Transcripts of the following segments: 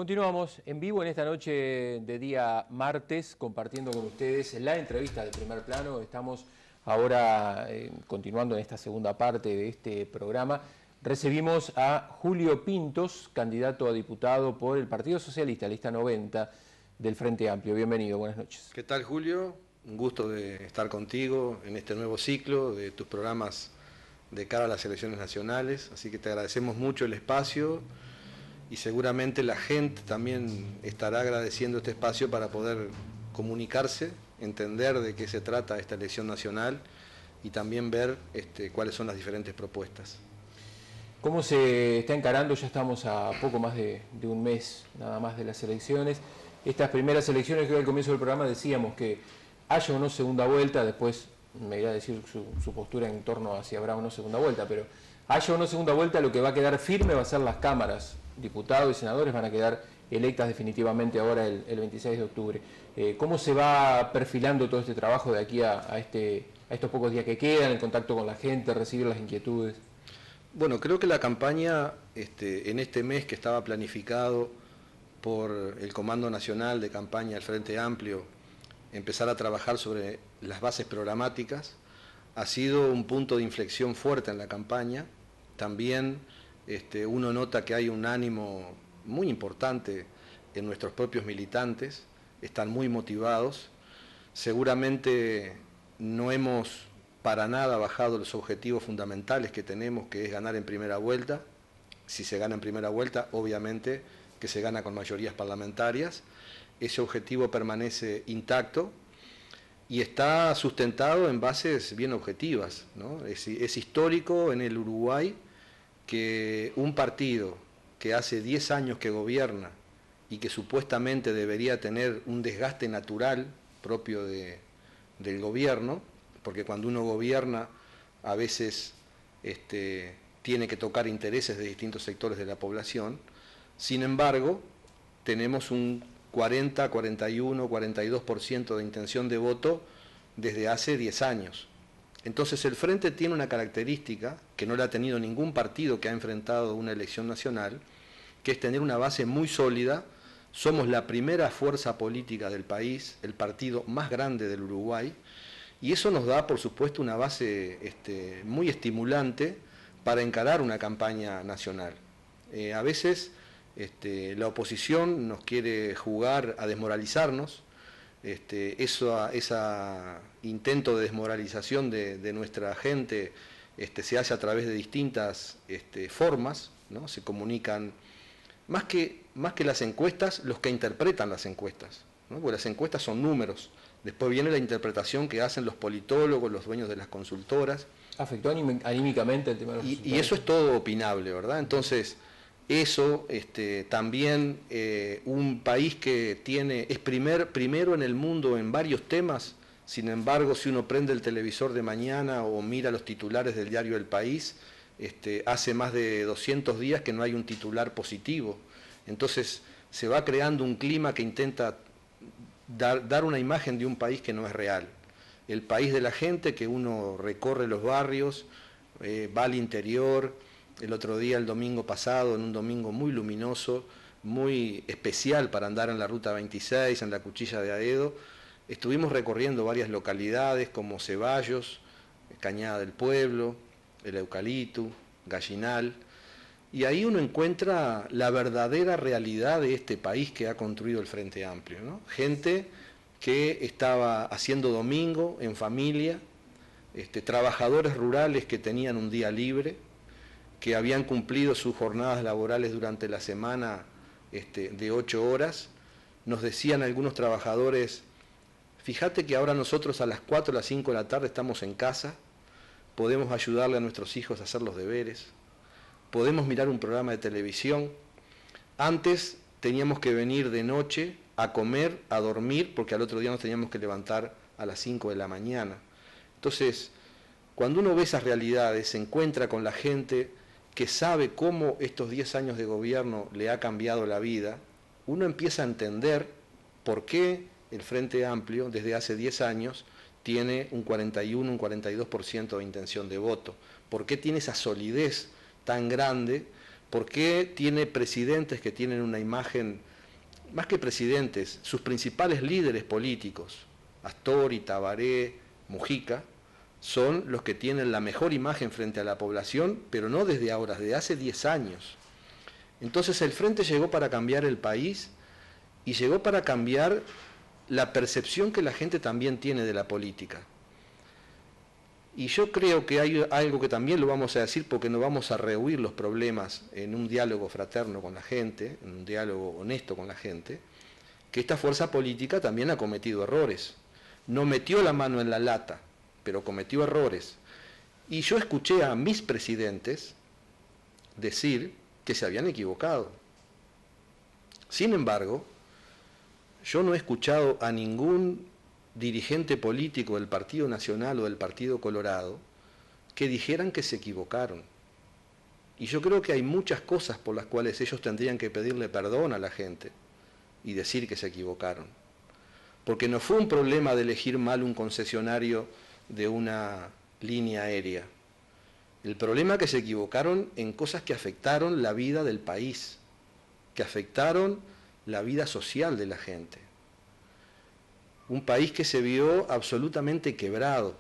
Continuamos en vivo en esta noche de día martes, compartiendo con ustedes la entrevista de Primer Plano. Estamos ahora continuando en esta segunda parte de este programa. Recibimos a Julio Pintos, candidato a diputado por el Partido Socialista, lista 90 del Frente Amplio. Bienvenido, buenas noches. ¿Qué tal, Julio? Un gusto de estar contigo en este nuevo ciclo de tus programas de cara a las elecciones nacionales. Así que te agradecemos mucho el espacio. Y seguramente la gente también estará agradeciendo este espacio para poder comunicarse, entender de qué se trata esta elección nacional y también ver cuáles son las diferentes propuestas. ¿Cómo se está encarando? Ya estamos a poco más de un mes nada más de las elecciones. Estas primeras elecciones que al comienzo del programa decíamos que haya o no segunda vuelta, después me irá a decir su postura en torno a si habrá o no segunda vuelta, pero haya o no segunda vuelta, lo que va a quedar firme va a ser las cámaras. Diputados y senadores van a quedar electas definitivamente ahora el 26 de octubre. ¿Cómo se va perfilando todo este trabajo de aquí a estos pocos días que quedan, el contacto con la gente, recibir las inquietudes? Bueno, creo que la campaña en este mes que estaba planificado por el Comando Nacional de Campaña del Frente Amplio, empezar a trabajar sobre las bases programáticas, ha sido un punto de inflexión fuerte en la campaña. También uno nota que hay un ánimo muy importante en nuestros propios militantes, están muy motivados. Seguramente no hemos para nada bajado los objetivos fundamentales que tenemos, que es ganar en primera vuelta. Si se gana en primera vuelta, obviamente que se gana con mayorías parlamentarias. Ese objetivo permanece intacto y está sustentado en bases bien objetivas, ¿no? Es histórico en el Uruguay que un partido que hace 10 años que gobierna y que supuestamente debería tener un desgaste natural propio del gobierno, porque cuando uno gobierna a veces tiene que tocar intereses de distintos sectores de la población. Sin embargo, tenemos un 40, 41, 42% de intención de voto desde hace 10 años. Entonces el Frente tiene una característica que no la ha tenido ningún partido que ha enfrentado una elección nacional, que es tener una base muy sólida. Somos la primera fuerza política del país, el partido más grande del Uruguay, y eso nos da, por supuesto, una base muy estimulante para encarar una campaña nacional. A veces la oposición nos quiere jugar a desmoralizarnos. Ese intento de desmoralización de nuestra gente se hace a través de distintas formas, ¿no? Se comunican, más que las encuestas, los que interpretan las encuestas, ¿no? Porque las encuestas son números, después viene la interpretación que hacen los politólogos, los dueños de las consultoras. ¿Afectó anímicamente el tema de los resultados? Y eso es todo opinable, ¿verdad? Entonces, eso también un país que es primero en el mundo en varios temas. Sin embargo, si uno prende el televisor de mañana o mira los titulares del diario El País, hace más de 200 días que no hay un titular positivo. Entonces se va creando un clima que intenta dar una imagen de un país que no es real. El país de la gente, que uno recorre los barrios, va al interior. El otro día, el domingo pasado, en un domingo muy luminoso, muy especial para andar en la Ruta 26, en la Cuchilla de Aedo, estuvimos recorriendo varias localidades como Ceballos, Cañada del Pueblo, El Eucalipto, Gallinal, y ahí uno encuentra la verdadera realidad de este país que ha construido el Frente Amplio, ¿no? Gente que estaba haciendo domingo en familia, trabajadores rurales que tenían un día libre, que habían cumplido sus jornadas laborales durante la semana de 8 horas. Nos decían algunos trabajadores: fíjate que ahora nosotros a las 4 o las 5 de la tarde estamos en casa, podemos ayudarle a nuestros hijos a hacer los deberes, podemos mirar un programa de televisión. Antes teníamos que venir de noche a comer, a dormir, porque al otro día nos teníamos que levantar a las 5 de la mañana. Entonces, cuando uno ve esas realidades, se encuentra con la gente que sabe cómo estos 10 años de gobierno le ha cambiado la vida, uno empieza a entender por qué el Frente Amplio desde hace 10 años tiene un 41, un 42% de intención de voto, por qué tiene esa solidez tan grande, por qué tiene presidentes que tienen una imagen más que presidentes, sus principales líderes políticos, Astori, Tabaré, Mujica, son los que tienen la mejor imagen frente a la población, pero no desde ahora, desde hace 10 años. Entonces el Frente llegó para cambiar el país y llegó para cambiar la percepción que la gente también tiene de la política. Y yo creo que hay algo que también lo vamos a decir porque no vamos a rehuir los problemas en un diálogo fraterno con la gente, en un diálogo honesto con la gente, que esta fuerza política también ha cometido errores. No metió la mano en la lata, pero cometió errores. Y yo escuché a mis presidentes decir que se habían equivocado. Sin embargo, yo no he escuchado a ningún dirigente político del Partido Nacional o del Partido Colorado que dijeran que se equivocaron. Y yo creo que hay muchas cosas por las cuales ellos tendrían que pedirle perdón a la gente y decir que se equivocaron. Porque no fue un problema de elegir mal un concesionario de una línea aérea. El problema es que se equivocaron en cosas que afectaron la vida del país, que afectaron la vida social de la gente. Un país que se vio absolutamente quebrado.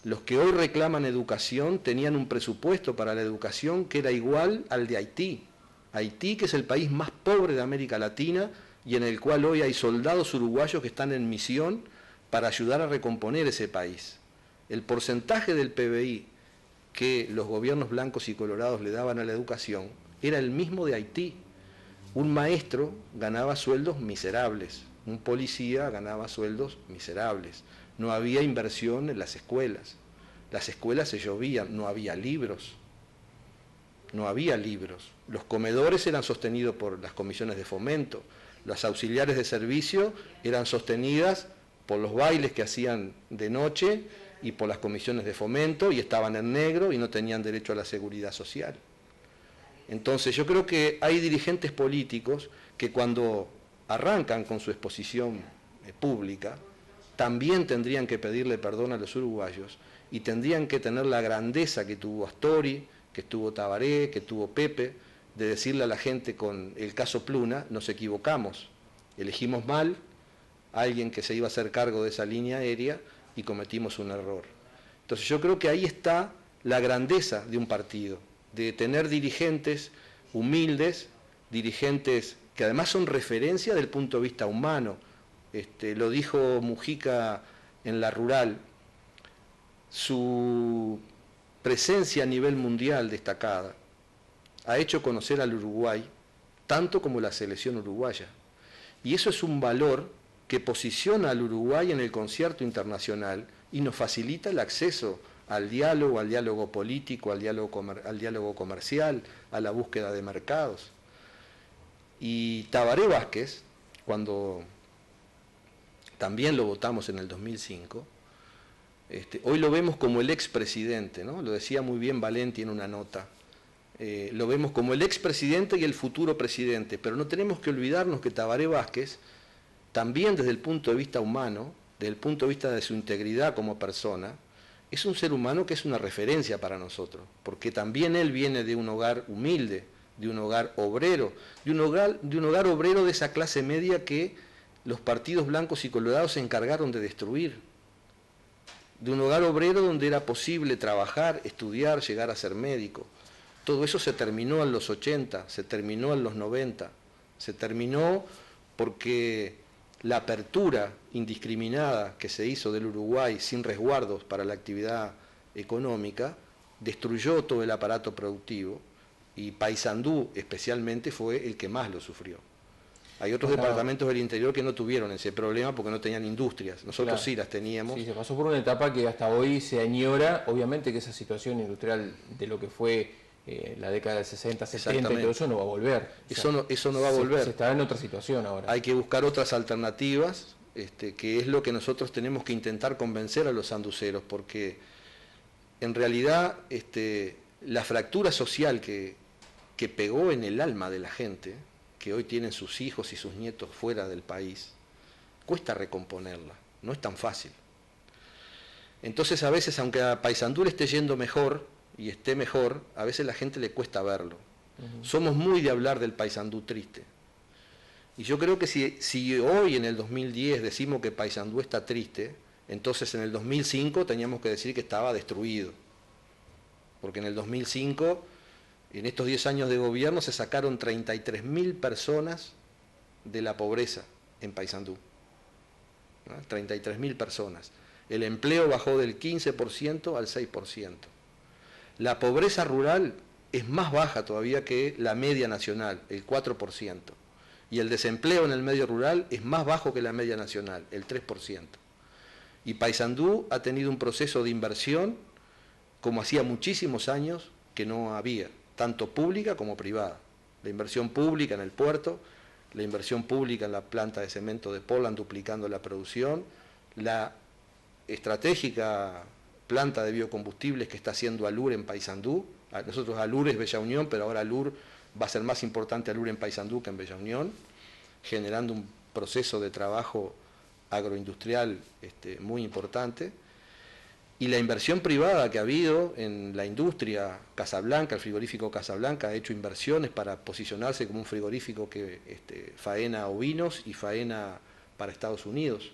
Los que hoy reclaman educación tenían un presupuesto para la educación que era igual al de Haití. Haití, que es el país más pobre de América Latina y en el cual hoy hay soldados uruguayos que están en misión para ayudar a recomponer ese país. El porcentaje del PBI que los gobiernos blancos y colorados le daban a la educación era el mismo de Haití. Un maestro ganaba sueldos miserables, un policía ganaba sueldos miserables. No había inversión en las escuelas se llovían, no había libros. No había libros. Los comedores eran sostenidos por las comisiones de fomento, las auxiliares de servicio eran sostenidas por los bailes que hacían de noche y por las comisiones de fomento y estaban en negro y no tenían derecho a la seguridad social. Entonces yo creo que hay dirigentes políticos que cuando arrancan con su exposición pública también tendrían que pedirle perdón a los uruguayos y tendrían que tener la grandeza que tuvo Astori, que tuvo Tabaré, que tuvo Pepe, de decirle a la gente con el caso Pluna, nos equivocamos, elegimos mal a alguien que se iba a hacer cargo de esa línea aérea y cometimos un error. Entonces yo creo que ahí está la grandeza de un partido, de tener dirigentes humildes, dirigentes que además son referencia del punto de vista humano. Lo dijo Mujica en La Rural, su presencia a nivel mundial destacada ha hecho conocer al Uruguay tanto como la selección uruguaya. Y eso es un valor que posiciona al Uruguay en el concierto internacional y nos facilita el acceso al diálogo político, al diálogo comercial, a la búsqueda de mercados. Y Tabaré Vázquez, cuando también lo votamos en el 2005, hoy lo vemos como el expresidente, ¿no? Lo decía muy bien Valenti en una nota. Lo vemos como el expresidente y el futuro presidente, pero no tenemos que olvidarnos que Tabaré Vázquez, también desde el punto de vista humano, desde el punto de vista de su integridad como persona, es un ser humano que es una referencia para nosotros, porque también él viene de un hogar humilde, de un hogar obrero, de un hogar obrero de esa clase media que los partidos blancos y colorados se encargaron de destruir, de un hogar obrero donde era posible trabajar, estudiar, llegar a ser médico. Todo eso se terminó en los 80, se terminó en los 90, se terminó porque la apertura indiscriminada que se hizo del Uruguay sin resguardos para la actividad económica destruyó todo el aparato productivo y Paysandú especialmente fue el que más lo sufrió. Hay otros departamentos del interior que no tuvieron ese problema porque no tenían industrias, nosotros sí las teníamos. Sí, se pasó por una etapa que hasta hoy se añora, obviamente que esa situación industrial de lo que fue la década del 60, 70 y todo eso no va a volver. Eso no va a volver. Se está en otra situación ahora. Hay que buscar otras alternativas, que es lo que nosotros tenemos que intentar convencer a los sanduceros, porque en realidad la fractura social que pegó en el alma de la gente, que hoy tienen sus hijos y sus nietos fuera del país, cuesta recomponerla, no es tan fácil. Entonces a veces, aunque a Paysandú le esté yendo mejor, y esté mejor, a veces a la gente le cuesta verlo. Somos muy de hablar del Paysandú triste. Y yo creo que si hoy en el 2010 decimos que Paysandú está triste, entonces en el 2005 teníamos que decir que estaba destruido. Porque en el 2005, en estos 10 años de gobierno, se sacaron 33.000 personas de la pobreza en Paysandú. ¿No? 33.000 personas. El empleo bajó del 15% al 6%. La pobreza rural es más baja todavía que la media nacional, el 4%. Y el desempleo en el medio rural es más bajo que la media nacional, el 3%. Y Paysandú ha tenido un proceso de inversión como hacía muchísimos años que no había, tanto pública como privada. La inversión pública en el puerto, la inversión pública en la planta de cemento de Portland duplicando la producción, la estratégica planta de biocombustibles que está haciendo Alur en Paysandú. Nosotros Alur es Bella Unión, pero ahora Alur va a ser más importante Alur en Paysandú que en Bella Unión, generando un proceso de trabajo agroindustrial muy importante. Y la inversión privada que ha habido en la industria, Casablanca, el frigorífico Casablanca ha hecho inversiones para posicionarse como un frigorífico que faena ovinos y faena para Estados Unidos.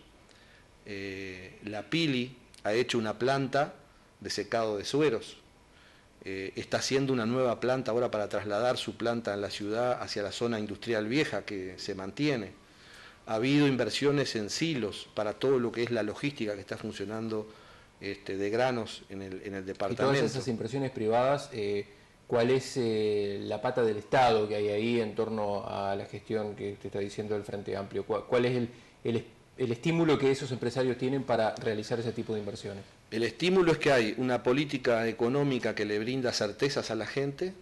La Pili ha hecho una planta de secado de sueros. Está haciendo una nueva planta ahora para trasladar su planta en la ciudad hacia la zona industrial vieja que se mantiene. Ha habido inversiones en silos para todo lo que es la logística que está funcionando de granos en el departamento. Y todas esas inversiones privadas, ¿cuál es la pata del Estado que hay ahí en torno a la gestión que te está diciendo el Frente Amplio? ¿Cuál es el estímulo que esos empresarios tienen para realizar ese tipo de inversiones? El estímulo es que hay una política económica que le brinda certezas a la gente,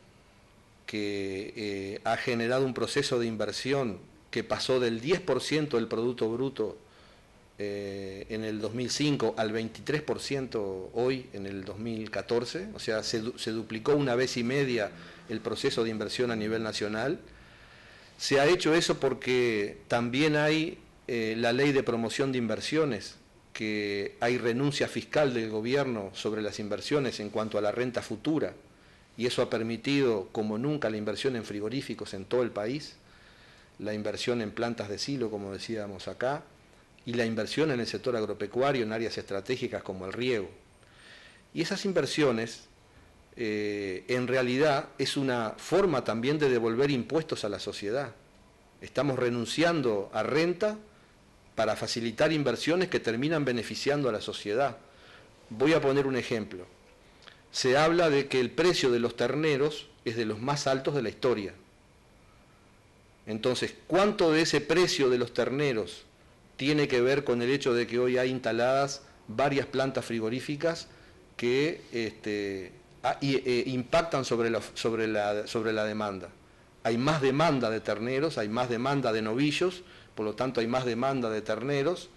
que ha generado un proceso de inversión que pasó del 10% del Producto Bruto en el 2005 al 23% hoy en el 2014, o sea, se duplicó 1,5 veces el proceso de inversión a nivel nacional. Se ha hecho eso porque también hay la ley de promoción de inversiones, que hay renuncia fiscal del gobierno sobre las inversiones en cuanto a la renta futura, y eso ha permitido como nunca la inversión en frigoríficos en todo el país, la inversión en plantas de silo, como decíamos acá, y la inversión en el sector agropecuario en áreas estratégicas como el riego. Y esas inversiones, en realidad, es una forma también de devolver impuestos a la sociedad. Estamos renunciando a renta para facilitar inversiones que terminan beneficiando a la sociedad. Voy a poner un ejemplo. Se habla de que el precio de los terneros es de los más altos de la historia. Entonces, ¿cuánto de ese precio de los terneros tiene que ver con el hecho de que hoy hay instaladas varias plantas frigoríficas que impactan sobre la demanda? Hay más demanda de terneros, hay más demanda de novillos, por lo tanto hay más demanda de terneros,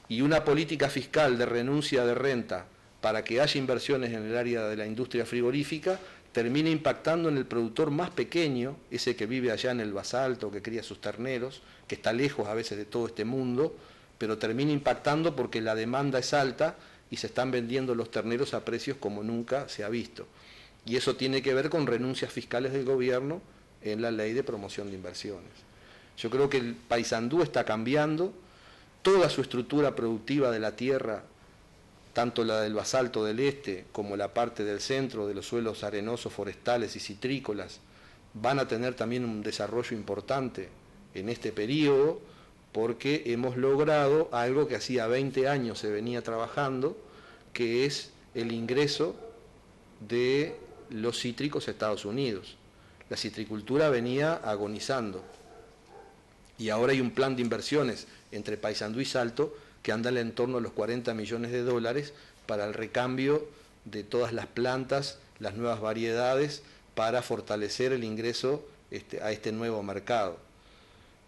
y una política fiscal de renuncia de renta para que haya inversiones en el área de la industria frigorífica termina impactando en el productor más pequeño, ese que vive allá en el basalto, que cría sus terneros, que está lejos a veces de todo este mundo, pero termina impactando porque la demanda es alta y se están vendiendo los terneros a precios como nunca se ha visto. Y eso tiene que ver con renuncias fiscales del gobierno en la ley de promoción de inversiones. Yo creo que el Paysandú está cambiando, toda su estructura productiva de la tierra, tanto la del basalto del este como la parte del centro de los suelos arenosos, forestales y citrícolas, van a tener también un desarrollo importante en este periodo, porque hemos logrado algo que hacía 20 años se venía trabajando, que es el ingreso de los cítricos a Estados Unidos. La citricultura venía agonizando y ahora hay un plan de inversiones entre Paysandú y Salto que anda en torno a los 40 millones de dólares para el recambio de todas las plantas, las nuevas variedades, para fortalecer el ingreso a este nuevo mercado.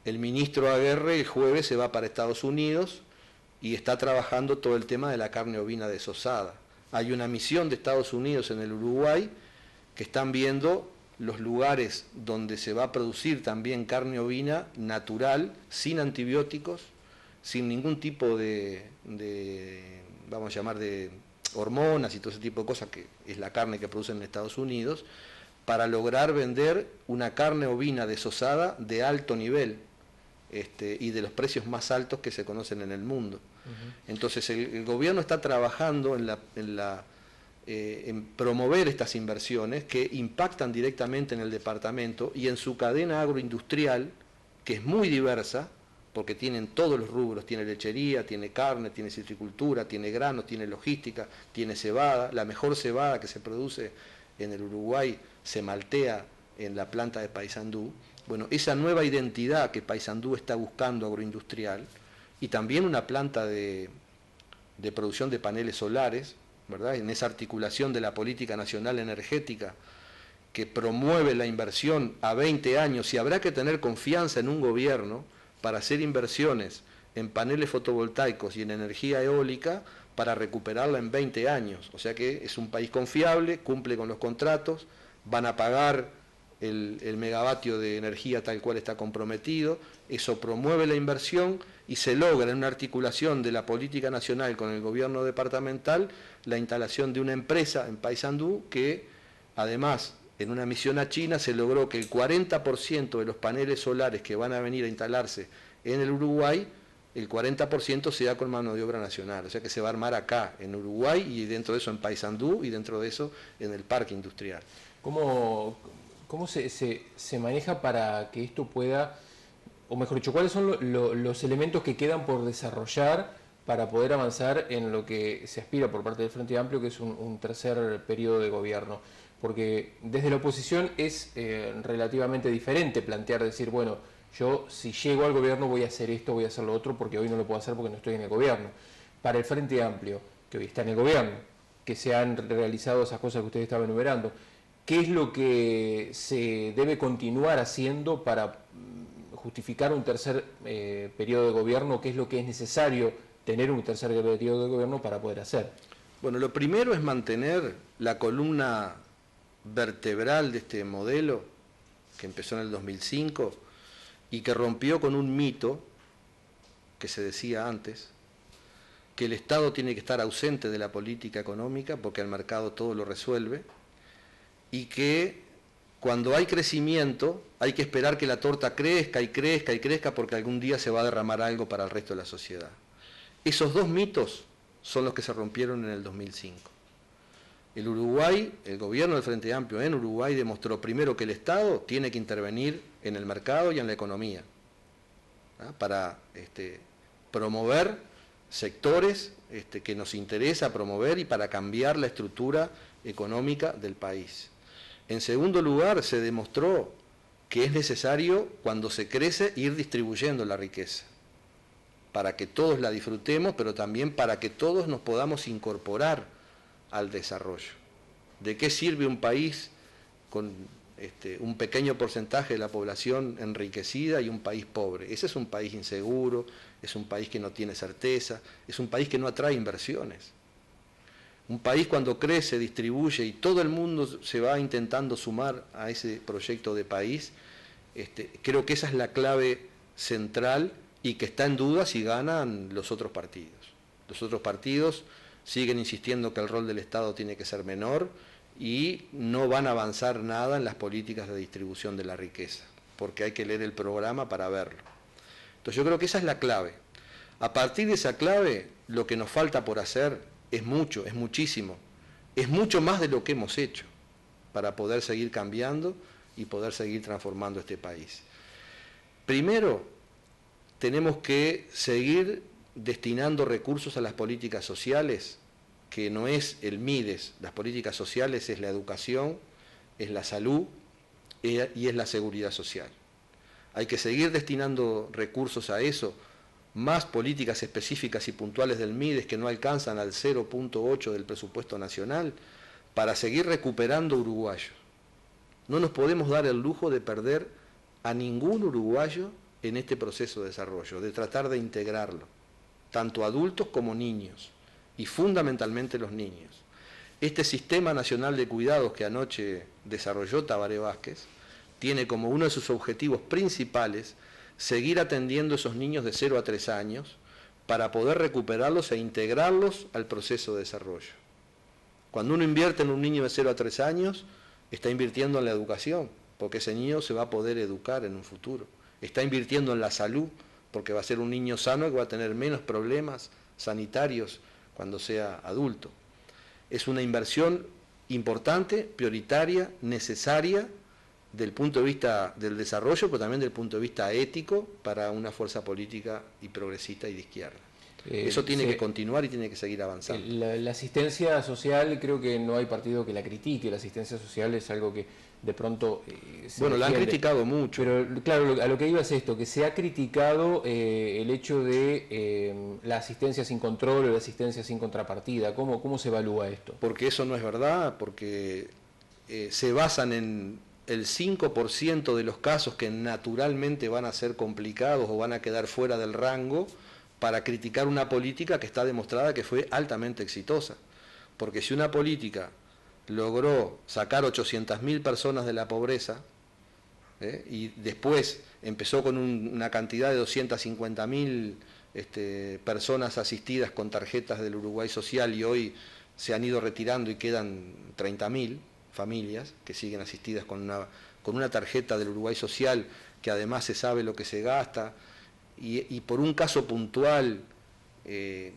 El ministro Aguerre el jueves se va para Estados Unidos y está trabajando todo el tema de la carne ovina desosada. Hay una misión de Estados Unidos en el Uruguay que están viendo los lugares donde se va a producir también carne ovina natural, sin antibióticos, sin ningún tipo vamos a llamar, de hormonas y todo ese tipo de cosas, que es la carne que producen en Estados Unidos, para lograr vender una carne ovina desosada de alto nivel, y de los precios más altos que se conocen en el mundo. Entonces el gobierno está trabajando en promover estas inversiones que impactan directamente en el departamento y en su cadena agroindustrial, que es muy diversa, porque tienen todos los rubros, tiene lechería, tiene carne, tiene citricultura, tiene granos, tiene logística, tiene cebada. La mejor cebada que se produce en el Uruguay se maltea en la planta de Paysandú. Bueno, esa nueva identidad que Paysandú está buscando agroindustrial, y también una planta de producción de paneles solares, ¿verdad? En esa articulación de la política nacional energética que promueve la inversión a 20 años, y habrá que tener confianza en un gobierno para hacer inversiones en paneles fotovoltaicos y en energía eólica para recuperarla en 20 años. O sea que es un país confiable, cumple con los contratos, van a pagar el megavatio de energía tal cual está comprometido, eso promueve la inversión y se logra en una articulación de la política nacional con el gobierno departamental la instalación de una empresa en Paysandú que además en una misión a China se logró que el 40% de los paneles solares que van a venir a instalarse en el Uruguay, el 40% sea con mano de obra nacional, o sea que se va a armar acá en Uruguay y dentro de eso en Paysandú y dentro de eso en el parque industrial. ¿Cómo se maneja para que esto pueda, o mejor dicho, cuáles son los elementos que quedan por desarrollar para poder avanzar en lo que se aspira por parte del Frente Amplio, que es un tercer periodo de gobierno? Porque desde la oposición es relativamente diferente plantear, decir, bueno, yo si llego al gobierno voy a hacer esto, voy a hacer lo otro, porque hoy no lo puedo hacer porque no estoy en el gobierno. Para el Frente Amplio, que hoy está en el gobierno, que se han realizado esas cosas que usted estaba enumerando, ¿qué es lo que se debe continuar haciendo para justificar un tercer periodo de gobierno? ¿Qué es lo que es necesario tener un tercer periodo de gobierno para poder hacer? Bueno, lo primero es mantener la columna vertebral de este modelo que empezó en el 2005 y que rompió con un mito que se decía antes, que el Estado tiene que estar ausente de la política económica porque el mercado todo lo resuelve, y que cuando hay crecimiento hay que esperar que la torta crezca y crezca y crezca porque algún día se va a derramar algo para el resto de la sociedad. Esos dos mitos son los que se rompieron en el 2005. El Uruguay, el gobierno del Frente Amplio en Uruguay demostró primero que el Estado tiene que intervenir en el mercado y en la economía, ¿ah? Para promover sectores que nos interesa promover y para cambiar la estructura económica del país. En segundo lugar, se demostró que es necesario, cuando se crece, ir distribuyendo la riqueza, para que todos la disfrutemos, pero también para que todos nos podamos incorporar al desarrollo. ¿De qué sirve un país con un pequeño porcentaje de la población enriquecida y un país pobre? Ese es un país inseguro, es un país que no tiene certeza, es un país que no atrae inversiones. Un país cuando crece, distribuye y todo el mundo se va intentando sumar a ese proyecto de país, creo que esa es la clave central y que está en duda si ganan los otros partidos. Los otros partidos siguen insistiendo que el rol del Estado tiene que ser menor y no van a avanzar nada en las políticas de distribución de la riqueza, porque hay que leer el programa para verlo. Entonces yo creo que esa es la clave. A partir de esa clave, lo que nos falta por hacer es mucho, es muchísimo, es mucho más de lo que hemos hecho para poder seguir cambiando y poder seguir transformando este país. Primero, tenemos que seguir destinando recursos a las políticas sociales, que no es el MIDES, las políticas sociales es la educación, es la salud y es la seguridad social. Hay que seguir destinando recursos a eso, más políticas específicas y puntuales del MIDES que no alcanzan al 0,8 del presupuesto nacional, para seguir recuperando uruguayos. No nos podemos dar el lujo de perder a ningún uruguayo en este proceso de desarrollo, de tratar de integrarlo, tanto adultos como niños, y fundamentalmente los niños. Este Sistema Nacional de Cuidados que anoche desarrolló Tabaré Vázquez tiene como uno de sus objetivos principales seguir atendiendo a esos niños de 0 a 3 años para poder recuperarlos e integrarlos al proceso de desarrollo. Cuando uno invierte en un niño de 0 a 3 años, está invirtiendo en la educación, porque ese niño se va a poder educar en un futuro. Está invirtiendo en la salud, porque va a ser un niño sano que va a tener menos problemas sanitarios cuando sea adulto. Es una inversión importante, prioritaria, necesaria, del punto de vista del desarrollo, pero también del punto de vista ético para una fuerza política y progresista y de izquierda. Eso tiene que continuar y tiene que seguir avanzando. La asistencia social, creo que no hay partido que la critique. La asistencia social es algo que de pronto se bueno, defiende. La han criticado mucho. Pero claro, a lo que iba es esto, que se ha criticado el hecho de la asistencia sin control o la asistencia sin contrapartida. ¿Cómo se evalúa esto? Porque eso no es verdad, porque se basan en el 5% de los casos que naturalmente van a ser complicados o van a quedar fuera del rango para criticar una política que está demostrada que fue altamente exitosa. Porque si una política logró sacar 800.000 personas de la pobreza y después empezó con una cantidad de 250.000 personas asistidas con tarjetas del Uruguay Social y hoy se han ido retirando y quedan 30.000 familias que siguen asistidas con una tarjeta del Uruguay Social que además se sabe lo que se gasta y por un caso puntual que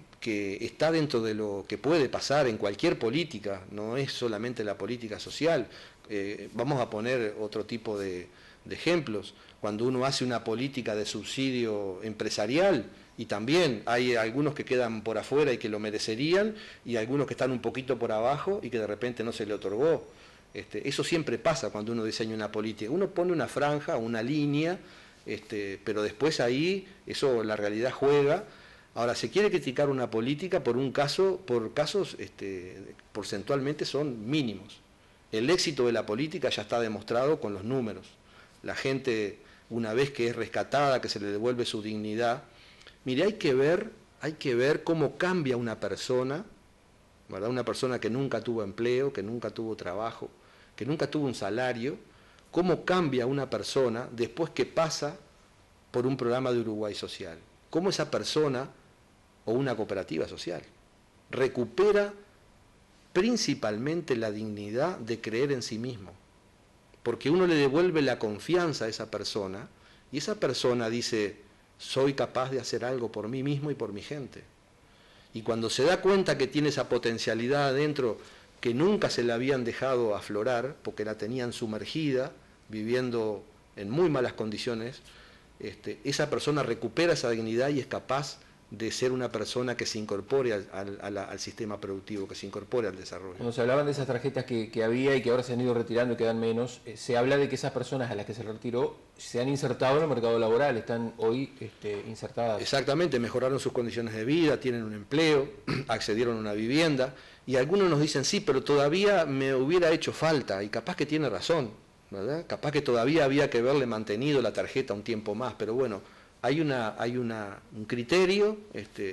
está dentro de lo que puede pasar en cualquier política, no es solamente la política social. Vamos a poner otro tipo de ejemplos. Cuando uno hace una política de subsidio empresarial, y también hay algunos que quedan por afuera y que lo merecerían, y algunos que están un poquito por abajo y que de repente no se le otorgó. Eso siempre pasa cuando uno diseña una política. Uno pone una franja, una línea, pero después ahí, eso la realidad juega. Ahora, se quiere criticar una política por casos porcentualmente son mínimos. El éxito de la política ya está demostrado con los números. La gente, una vez que es rescatada, que se le devuelve su dignidad, mire, hay que ver cómo cambia una persona, ¿verdad? Una persona que nunca tuvo empleo, que nunca tuvo trabajo, que nunca tuvo un salario, cómo cambia una persona después que pasa por un programa de Uruguay Social. Cómo esa persona o una cooperativa social recupera principalmente la dignidad de creer en sí mismo, porque uno le devuelve la confianza a esa persona y esa persona dice, soy capaz de hacer algo por mí mismo y por mi gente. Y cuando se da cuenta que tiene esa potencialidad adentro que nunca se la habían dejado aflorar, porque la tenían sumergida, viviendo en muy malas condiciones, esa persona recupera esa dignidad y es capaz de ser una persona que se incorpore al sistema productivo, que se incorpore al desarrollo. Cuando se hablaban de esas tarjetas que había y que ahora se han ido retirando y quedan menos, se habla de que esas personas a las que se retiró se han insertado en el mercado laboral, están hoy insertadas. Exactamente, mejoraron sus condiciones de vida, tienen un empleo, accedieron a una vivienda, y algunos nos dicen, sí, pero todavía me hubiera hecho falta, y capaz que tiene razón, ¿verdad? Capaz que todavía había que haberle mantenido la tarjeta un tiempo más, pero bueno, hay un criterio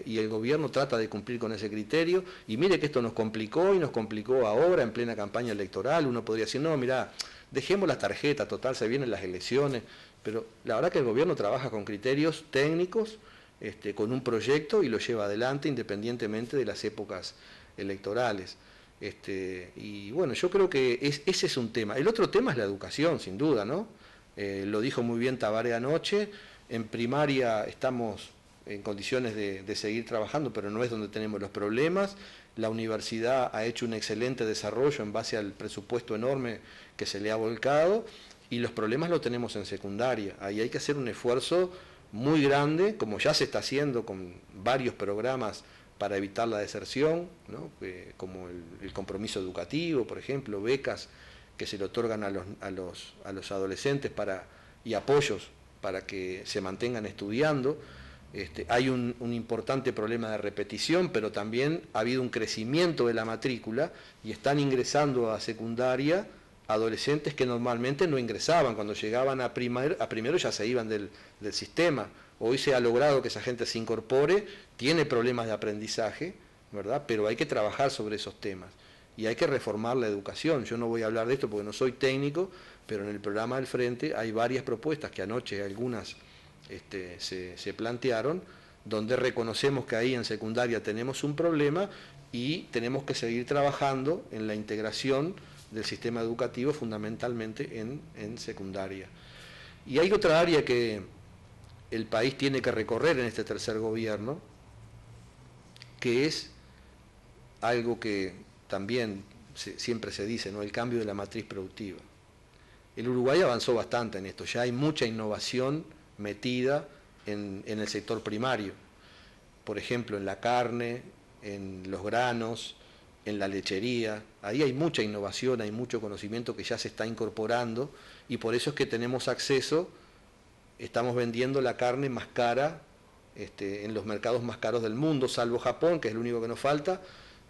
y el gobierno trata de cumplir con ese criterio y mire que esto nos complicó y nos complicó ahora en plena campaña electoral. Uno podría decir, no, mirá, dejemos la tarjeta, total, se vienen las elecciones, pero la verdad que el gobierno trabaja con criterios técnicos, con un proyecto y lo lleva adelante independientemente de las épocas electorales. Y bueno, yo creo que ese es un tema. El otro tema es la educación, sin duda, ¿no? Lo dijo muy bien Tabaré anoche. En primaria estamos en condiciones de seguir trabajando, pero no es donde tenemos los problemas. La universidad ha hecho un excelente desarrollo en base al presupuesto enorme que se le ha volcado y los problemas los tenemos en secundaria. Ahí hay que hacer un esfuerzo muy grande, como ya se está haciendo con varios programas para evitar la deserción, ¿no? Como el compromiso educativo, por ejemplo, becas que se le otorgan a los adolescentes y apoyos para que se mantengan estudiando. Hay un importante problema de repetición, pero también ha habido un crecimiento de la matrícula y están ingresando a secundaria adolescentes que normalmente no ingresaban, cuando llegaban a primero ya se iban del sistema. Hoy se ha logrado que esa gente se incorpore, tiene problemas de aprendizaje, ¿verdad? Pero hay que trabajar sobre esos temas y hay que reformar la educación. Yo no voy a hablar de esto porque no soy técnico, pero en el programa del Frente hay varias propuestas que anoche algunas se plantearon, donde reconocemos que ahí en secundaria tenemos un problema y tenemos que seguir trabajando en la integración del sistema educativo fundamentalmente en secundaria. Y hay otra área que el país tiene que recorrer en este tercer gobierno, que es algo que también siempre se dice, ¿no? El cambio de la matriz productiva. El Uruguay avanzó bastante en esto, ya hay mucha innovación metida en el sector primario, por ejemplo en la carne, en los granos, en la lechería. Ahí hay mucha innovación, hay mucho conocimiento que ya se está incorporando, y por eso es que tenemos acceso, estamos vendiendo la carne más cara en los mercados más caros del mundo, salvo Japón, que es el único que nos falta.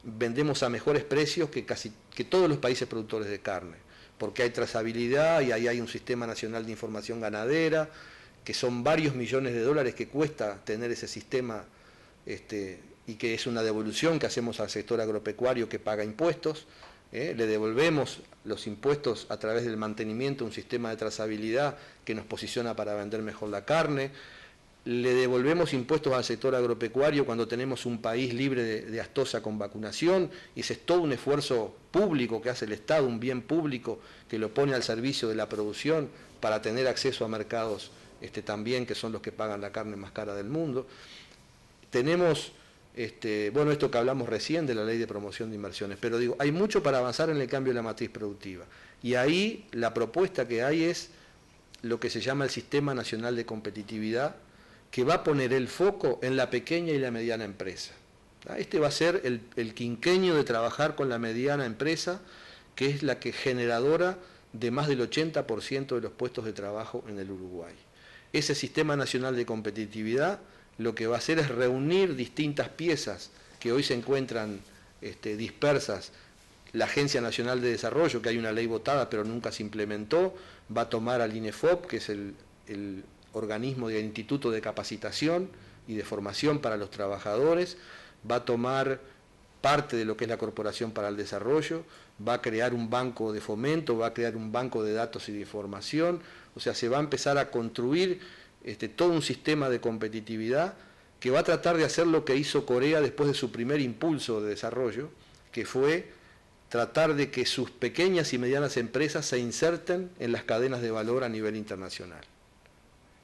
Vendemos a mejores precios que todos los países productores de carne, porque hay trazabilidad y ahí hay un sistema nacional de información ganadera, que son varios millones de dólares que cuesta tener ese sistema, y que es una devolución que hacemos al sector agropecuario que paga impuestos. Le devolvemos los impuestos a través del mantenimiento de un sistema de trazabilidad que nos posiciona para vender mejor la carne. Le devolvemos impuestos al sector agropecuario cuando tenemos un país libre de aftosa con vacunación, y ese es todo un esfuerzo público que hace el Estado, un bien público que lo pone al servicio de la producción para tener acceso a mercados también, que son los que pagan la carne más cara del mundo. Tenemos, bueno, esto que hablamos recién de la ley de promoción de inversiones, pero digo, hay mucho para avanzar en el cambio de la matriz productiva, y ahí la propuesta que hay es lo que se llama el Sistema Nacional de Competitividad, que va a poner el foco en la pequeña y la mediana empresa. Este va a ser el quinquenio de trabajar con la mediana empresa, que es la que generadora de más del 80% de los puestos de trabajo en el Uruguay. Ese Sistema Nacional de Competitividad lo que va a hacer es reunir distintas piezas que hoy se encuentran dispersas. La Agencia Nacional de Desarrollo, que hay una ley votada pero nunca se implementó, va a tomar al INEFOP, que es el organismo del Instituto de Capacitación y de Formación para los Trabajadores, va a tomar parte de lo que es la Corporación para el Desarrollo, va a crear un banco de fomento, va a crear un banco de datos y de información, o sea, se va a empezar a construir todo un sistema de competitividad que va a tratar de hacer lo que hizo Corea después de su primer impulso de desarrollo, que fue tratar de que sus pequeñas y medianas empresas se inserten en las cadenas de valor a nivel internacional.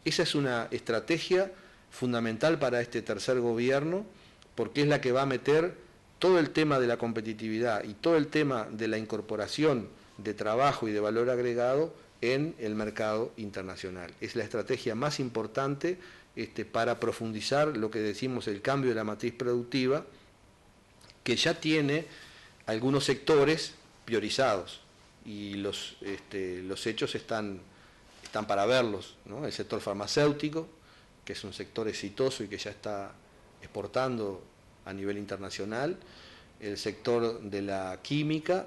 Esa es una estrategia fundamental para este tercer gobierno, porque es la que va a meter todo el tema de la competitividad y todo el tema de la incorporación de trabajo y de valor agregado en el mercado internacional. Es la estrategia más importante para profundizar lo que decimos el cambio de la matriz productiva, que ya tiene algunos sectores priorizados, y los hechos están para verlos, ¿no? El sector farmacéutico, que es un sector exitoso y que ya está exportando a nivel internacional, el sector de la química,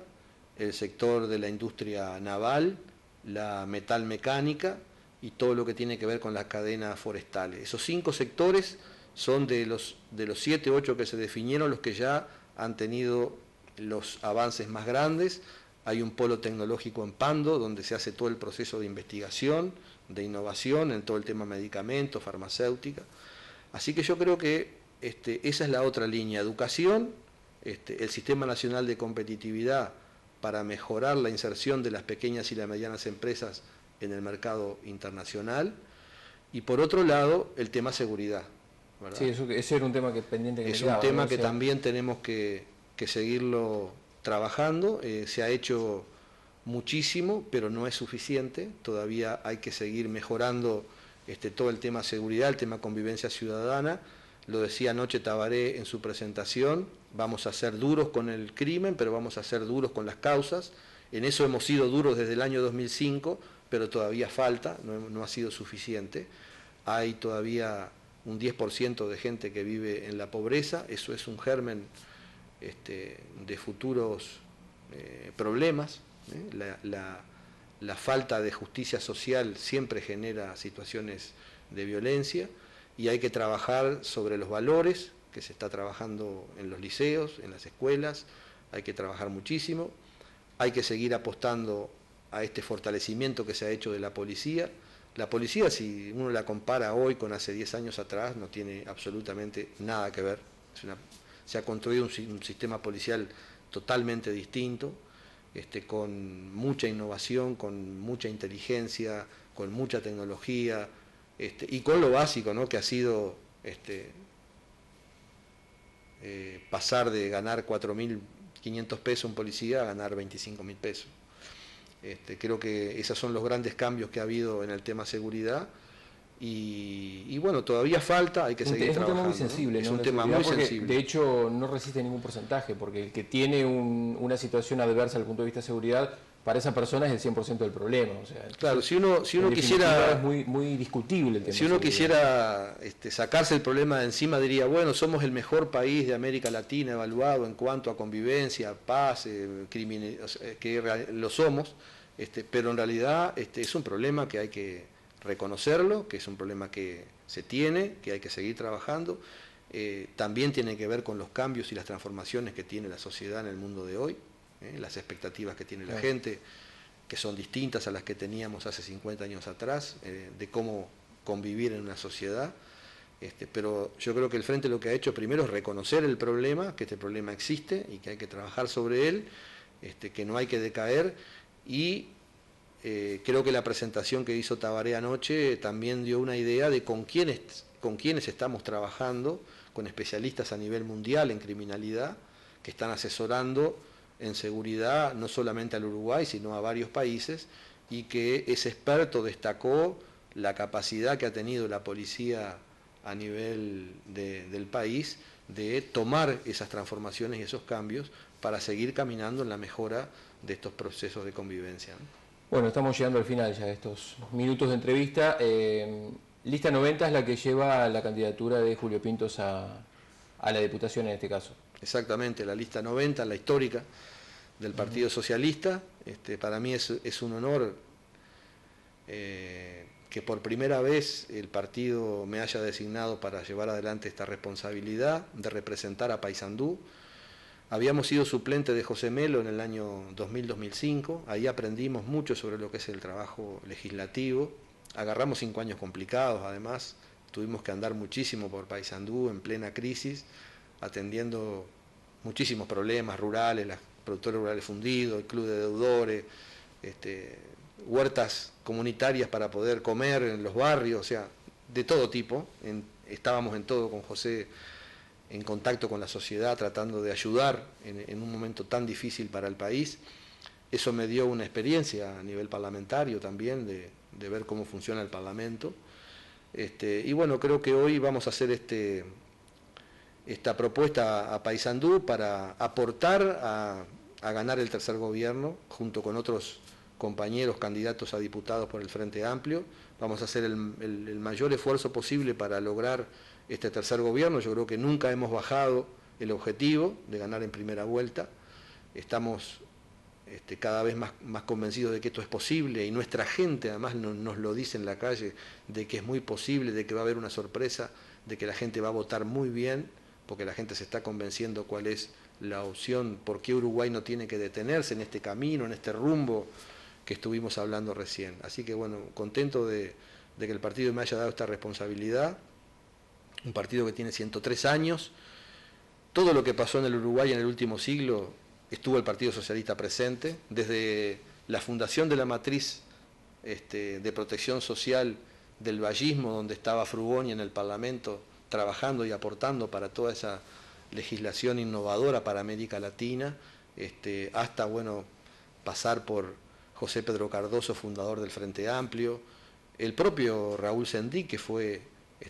el sector de la industria naval, la metalmecánica y todo lo que tiene que ver con las cadenas forestales. Esos 5 sectores son de los 7, 8 que se definieron los que ya han tenido los avances más grandes. Hay un polo tecnológico en Pando, donde se hace todo el proceso de investigación, de innovación en todo el tema medicamentos, farmacéutica. Así que yo creo que esa es la otra línea, educación, el Sistema Nacional de Competitividad para mejorar la inserción de las pequeñas y las medianas empresas en el mercado internacional, y por otro lado el tema seguridad, ¿verdad? Sí, ese era un tema pendiente que es me quedaba, un tema, ¿no? Que o sea, también tenemos que seguirlo trabajando. Se ha hecho muchísimo, pero no es suficiente. Todavía hay que seguir mejorando todo el tema seguridad, el tema convivencia ciudadana. Lo decía anoche Tabaré en su presentación, vamos a ser duros con el crimen, pero vamos a ser duros con las causas. En eso hemos sido duros desde el año 2005, pero todavía falta, no ha sido suficiente. Hay todavía un 10% de gente que vive en la pobreza, eso es un germen de futuros problemas. La falta de justicia social siempre genera situaciones de violencia, y hay que trabajar sobre los valores, que se está trabajando en los liceos, en las escuelas, hay que trabajar muchísimo, hay que seguir apostando a este fortalecimiento que se ha hecho de la policía. La policía, si uno la compara hoy con hace 10 años atrás, no tiene absolutamente nada que ver. Se ha construido un sistema policial totalmente distinto, con mucha innovación, con mucha inteligencia, con mucha tecnología, y con lo básico, ¿no?, que ha sido pasar de ganar 4.500 pesos un policía a ganar 25.000 pesos. Creo que esos son los grandes cambios que ha habido en el tema seguridad. Y bueno, todavía falta, hay que seguir trabajando. Es un tema muy sensible, ¿no? Es un tema muy sensible. De hecho, no resiste ningún porcentaje, porque el que tiene una situación adversa desde el punto de vista de seguridad, para esa persona es el 100% del problema. O sea, claro, si uno quisiera... Es muy discutible el tema. Si uno quisiera sacarse el problema de encima, diría, bueno, somos el mejor país de América Latina evaluado en cuanto a convivencia, paz, que lo somos, pero en realidad es un problema que hay que reconocerlo, que es un problema que se tiene, que hay que seguir trabajando. También tiene que ver con los cambios y las transformaciones que tiene la sociedad en el mundo de hoy, las expectativas que tiene la gente, que son distintas a las que teníamos hace 50 años atrás, de cómo convivir en una sociedad. Pero yo creo que el Frente lo que ha hecho primero es reconocer el problema, que este problema existe y que hay que trabajar sobre él, que no hay que decaer, y creo que la presentación que hizo Tabaré anoche también dio una idea de con quiénes estamos trabajando, con especialistas a nivel mundial en criminalidad, que están asesorando en seguridad no solamente al Uruguay, sino a varios países, y que ese experto destacó la capacidad que ha tenido la policía a nivel del país de tomar esas transformaciones y esos cambios para seguir caminando en la mejora de estos procesos de convivencia, ¿no? Bueno, estamos llegando al final ya de estos minutos de entrevista. Lista 90 es la que lleva la candidatura de Julio Pintos a la Diputación en este caso. Exactamente, la lista 90, la histórica del Partido Socialista. Para mí es un honor que por primera vez el partido me haya designado para llevar adelante esta responsabilidad de representar a Paysandú. Habíamos sido suplente de José Melo en el año 2000-2005, ahí aprendimos mucho sobre lo que es el trabajo legislativo, agarramos 5 años complicados además, tuvimos que andar muchísimo por Paysandú en plena crisis, atendiendo muchísimos problemas rurales, los productores rurales fundidos, el club de deudores, huertas comunitarias para poder comer en los barrios, o sea, de todo tipo, estábamos en todo con José, en contacto con la sociedad, tratando de ayudar en un momento tan difícil para el país. Eso me dio una experiencia a nivel parlamentario también, de ver cómo funciona el Parlamento. Y bueno, creo que hoy vamos a hacer esta propuesta a Paysandú para aportar a ganar el tercer gobierno, junto con otros compañeros candidatos a diputados por el Frente Amplio. Vamos a hacer el mayor esfuerzo posible para lograr este tercer gobierno. Yo creo que nunca hemos bajado el objetivo de ganar en primera vuelta. Estamos cada vez más convencidos de que esto es posible, y nuestra gente además nos lo dice en la calle, de que es muy posible, de que va a haber una sorpresa, de que la gente va a votar muy bien, porque la gente se está convenciendo cuál es la opción, por qué Uruguay no tiene que detenerse en este camino, en este rumbo que estuvimos hablando recién. Así que bueno, contento de que el partido me haya dado esta responsabilidad, un partido que tiene 103 años, todo lo que pasó en el Uruguay en el último siglo estuvo el Partido Socialista presente, desde la fundación de la matriz de protección social del vallismo, donde estaba Frugoni en el Parlamento trabajando y aportando para toda esa legislación innovadora para América Latina, hasta bueno, pasar por José Pedro Cardoso, fundador del Frente Amplio, el propio Raúl Sendí, que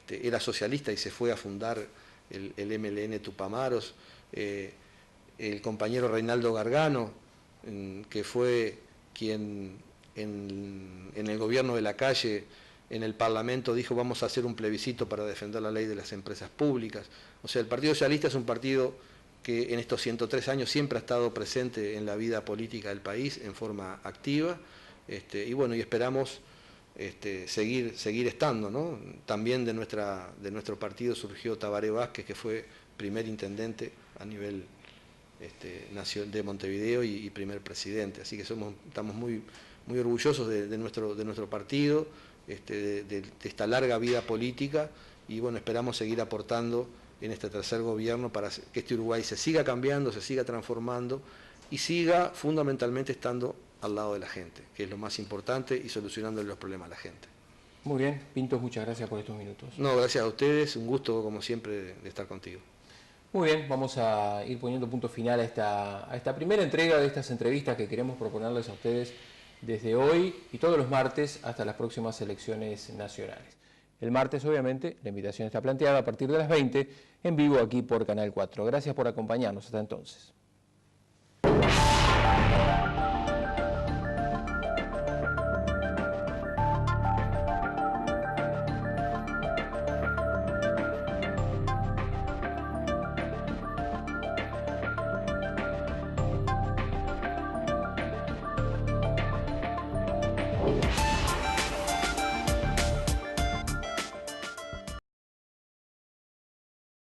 era socialista y se fue a fundar el MLN Tupamaros, el compañero Reinaldo Gargano, que fue quien en el gobierno de Lacalle, en el Parlamento, dijo vamos a hacer un plebiscito para defender la ley de las empresas públicas. O sea, el Partido Socialista es un partido que en estos 103 años siempre ha estado presente en la vida política del país en forma activa, y bueno, y esperamos seguir estando, ¿no? También de nuestro partido surgió Tabaré Vázquez, que fue primer intendente a nivel de Montevideo y primer presidente. Así que estamos muy orgullosos de nuestro partido, de esta larga vida política, y bueno, esperamos seguir aportando en este tercer gobierno para que este Uruguay se siga cambiando, se siga transformando y siga fundamentalmente estando al lado de la gente, que es lo más importante, y solucionando los problemas a la gente. Muy bien, Pintos, muchas gracias por estos minutos. No, gracias a ustedes, un gusto como siempre de estar contigo. Muy bien, vamos a ir poniendo punto final a esta primera entrega de estas entrevistas que queremos proponerles a ustedes desde hoy y todos los martes hasta las próximas elecciones nacionales. El martes, obviamente, la invitación está planteada a partir de las 20 en vivo aquí por Canal 4. Gracias por acompañarnos. Hasta entonces.